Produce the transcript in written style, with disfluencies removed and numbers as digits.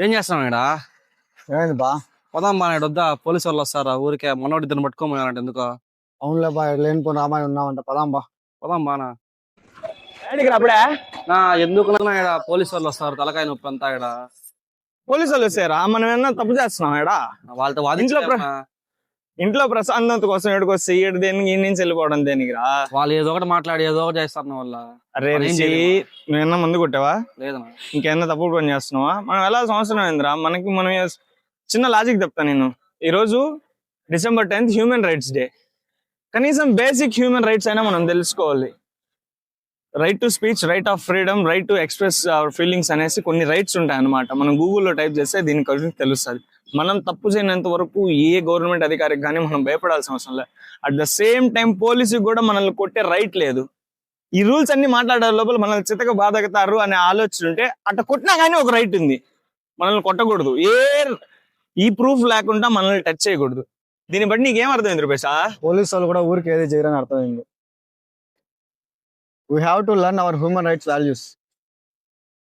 ఏం చేస్తున్నాం ఇక్కడ? ఏమైంది బా? పోదాం బా, నాడు వద్దా? పోలీసు వాళ్ళు వస్తారా ఊరికే? మనోడి ఇద్దరిని పట్టుకోమన్నారంట ఎందుకో. అవునులే బా, లేనిపోయిన రామాయణ ఉన్నామంట, పదాం బా. పోదాం బానా. అప్పుడే నా ఎందుకు ఇక్కడ పోలీసు వాళ్ళు వస్తారు, తలకాయ నొప్పి అంతా ఇక్కడ. పోలీసు వాళ్ళు వచ్చారా? మనం ఏమన్నా తప్పు చేస్తున్నాం ఇక్కడ? వాళ్ళతో ఇంట్లో వాదించలేమా? ఇంట్లో ప్రశాంతత కోసం ఎడుకొస్తే ఈడు దేనికి ఈ నుంచి వెళ్ళిపోవడం దేనికి రా? వాళ్ళు ఏదో ఒకటి మాట్లాడి ఏదో ఒకటి చేస్తారు వల్ల. అరే మనం ఏం రిషి, చేయలేమా? నువ్వేమన్నా ముందు కొట్టావా? లేదన్నా. ఇంకేమన్నా తప్పుడు పని చేస్తున్నావా? మనం వెళ్ళాల్సిన అవసరం ఏందిరా? మనం చిన్న లాజిక్ చెప్తా నేను. ఈ రోజు December 10th human rights day. కనీసం బేసిక్ హ్యూమన్ రైట్స్ అయినా మనం తెలుసుకోవాలి. Right to speech, right of freedom, right to express our feelings అనేసి కొన్ని రైట్స్ ఉంటాయి అన్నమాట. మనం గూగుల్లో టైప్ చేస్తే దీని గురించి తెలుస్తుంది. మనం తప్పు చేయనంత వరకు ఏ గవర్నమెంట్ అధికారికి కానీ మనం భయపడాల్సిన అవసరం లేదు. అట్ ద సేమ్ టైం పోలీసుకి కూడా మనల్ని కొట్టే రైట్ లేదు. ఈ రూల్స్ అన్ని మాట్లాడే లోపల మనల్ని చితక బాధగతారు అనే ఆలోచన ఉంటే అట్లా కొట్టినా కానీ ఒక రైట్ ఉంది. మనల్ని కొట్టకూడదు, ఈ ప్రూఫ్ లేకుండా మనల్ని టచ్ చేయకూడదు. దీన్ని బట్టి నీకేం అర్థమైంది రూపేష్? పోలీసు వాళ్ళు కూడా ఊరికి ఏది చేయరని అర్థమైంది. We have to learn our human rights values.